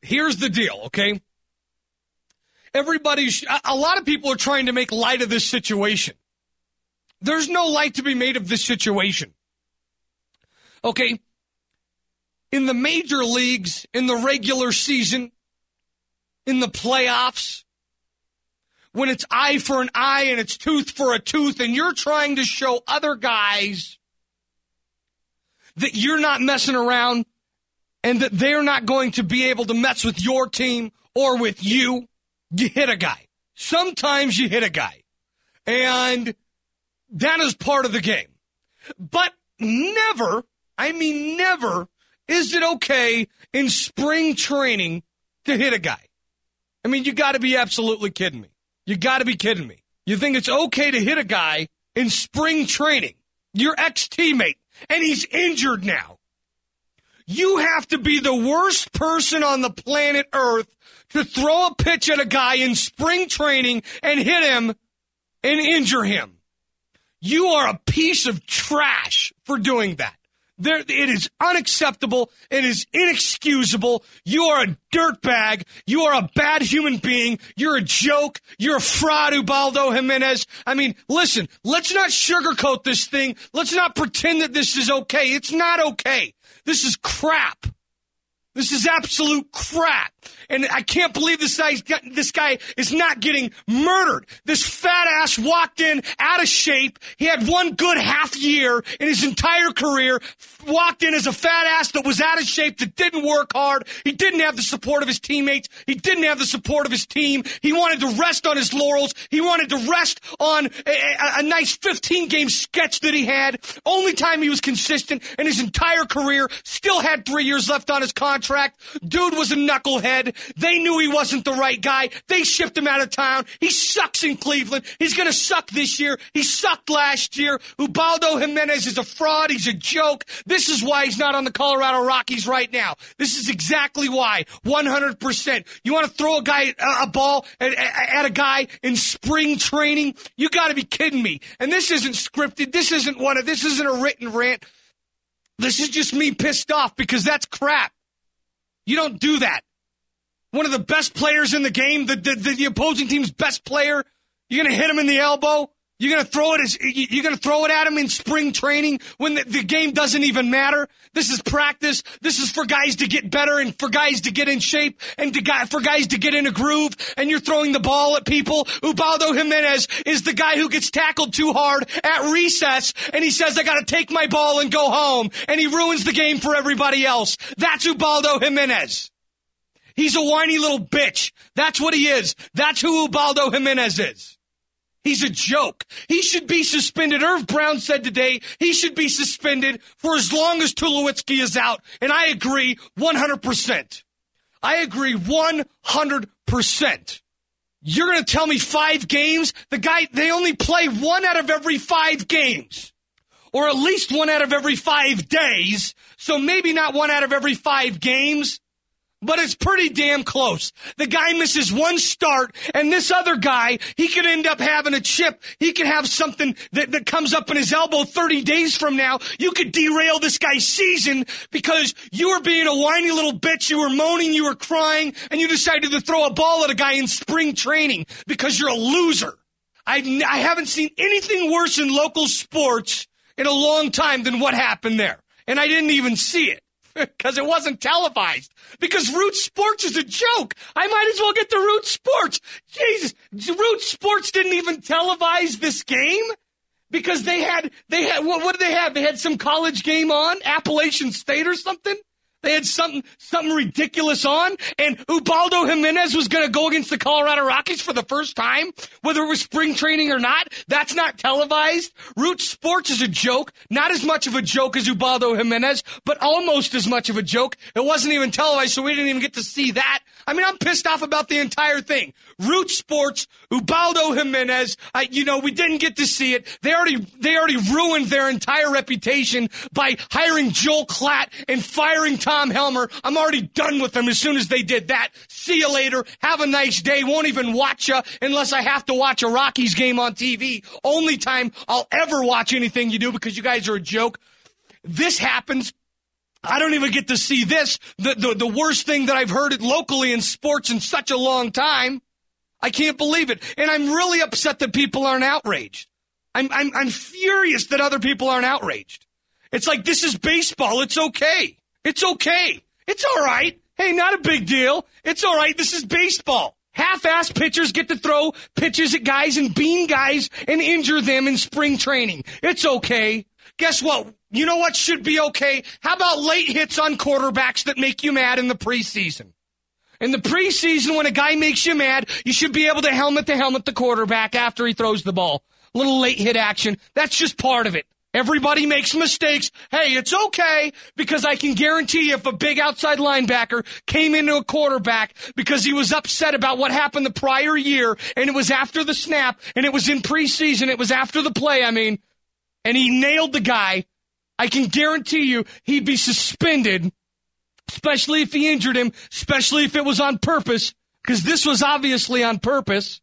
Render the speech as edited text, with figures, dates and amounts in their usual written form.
here's the deal, okay? A lot of people are trying to make light of this situation. There's no light to be made of this situation. Okay? In the major leagues, in the regular season, in the playoffs, when it's eye for an eye and it's tooth for a tooth, and you're trying to show other guys that you're not messing around and that they're not going to be able to mess with your team or with you, you hit a guy. Sometimes you hit a guy. And that is part of the game. But never, I mean never, is it okay in spring training to hit a guy. I mean, you got to be absolutely kidding me. You got to be kidding me. You think it's okay to hit a guy in spring training, your ex-teammate, and he's injured now. You have to be the worst person on the planet Earth to throw a pitch at a guy in spring training and hit him and injure him. You are a piece of trash for doing that. It is unacceptable. It is inexcusable. You are a dirtbag. You are a bad human being. You're a joke. You're a fraud, Ubaldo Jimenez. I mean, listen, let's not sugarcoat this thing. Let's not pretend that this is okay. It's not okay. This is crap. This is absolute crap. And I can't believe this guy is not getting murdered. This fat ass walked in out of shape. He had one good half year in his entire career. Walked in as a fat ass that was out of shape, that didn't work hard. He didn't have the support of his teammates. He didn't have the support of his team. He wanted to rest on his laurels. He wanted to rest on a nice 15-game sketch that he had. Only time he was consistent in his entire career. Still had 3 years left on his contract. Dude was a knucklehead. They knew he wasn't the right guy. They shipped him out of town. He sucks in Cleveland. He's going to suck this year. He sucked last year. Ubaldo Jimenez is a fraud. He's a joke. This is why he's not on the Colorado Rockies right now. This is exactly why. 100%. You want to throw a ball at a guy in spring training? You got to be kidding me. And this isn't scripted. This isn't a written rant. This is just me pissed off because that's crap. You don't do that. One of the best players in the game, the opposing team's best player, you're going to hit him in the elbow? You're going to throw it at him in spring training when the game doesn't even matter? This is practice. This is for guys to get better and for guys to get in shape and for guys to get in a groove, and you're throwing the ball at people. Ubaldo Jimenez is the guy who gets tackled too hard at recess, and he says, I got to take my ball and go home, and he ruins the game for everybody else. That's Ubaldo Jimenez. He's a whiny little bitch. That's what he is. That's who Ubaldo Jimenez is. He's a joke. He should be suspended. Irv Brown said today he should be suspended for as long as Tulowitzki is out. And I agree 100%. I agree 100%. You're going to tell me 5 games? They only play 1 out of every 5 games. Or at least 1 out of every 5 days. So maybe not 1 out of every 5 games. But it's pretty damn close. The guy misses 1 start, and this other guy, he could end up having a chip. He could have something that comes up in his elbow 30 days from now. You could derail this guy's season because you were being a whiny little bitch. You were moaning, you were crying, and you decided to throw a ball at a guy in spring training because you're a loser. I haven't seen anything worse in local sports in a long time than what happened there. And I didn't even see it. Because it wasn't televised. Because Root Sports is a joke. I might as well get the Root Sports. Jesus, Root Sports didn't even televise this game because they had what did they have? They had some college game on, Appalachian State or something. They had something ridiculous on, and Ubaldo Jimenez was going to go against the Colorado Rockies for the first time, whether it was spring training or not. That's not televised. Root Sports is a joke. Not as much of a joke as Ubaldo Jimenez, but almost as much of a joke. It wasn't even televised, so we didn't even get to see that. I mean, I'm pissed off about the entire thing. Root Sports, Ubaldo Jimenez, we didn't get to see it. They already ruined their entire reputation by hiring Joel Klatt and firing Tom Helmer. I'm already done with them as soon as they did that. See you later. Have a nice day. Won't even watch you unless I have to watch a Rockies game on TV. Only time I'll ever watch anything you do because you guys are a joke. This happens I don't even get to see this, the worst thing that I've heard it locally in sports in such a long time. I can't believe it. And I'm really upset that people aren't outraged. I'm furious that other people aren't outraged. It's like, this is baseball. It's okay. It's okay. It's all right. Hey, not a big deal. It's all right. This is baseball. Half-ass pitchers get to throw pitches at guys and bean guys and injure them in spring training. It's okay. Guess what? You know what should be okay? How about late hits on quarterbacks that make you mad in the preseason? In the preseason, when a guy makes you mad, you should be able to helmet the quarterback after he throws the ball. Little late hit action. That's just part of it. Everybody makes mistakes. Hey, it's okay, because I can guarantee you if a big outside linebacker came into a quarterback because he was upset about what happened the prior year, and it was after the snap, and it was in preseason, it was after the play, and he nailed the guy, I can guarantee you he'd be suspended, especially if he injured him, especially if it was on purpose, because this was obviously on purpose.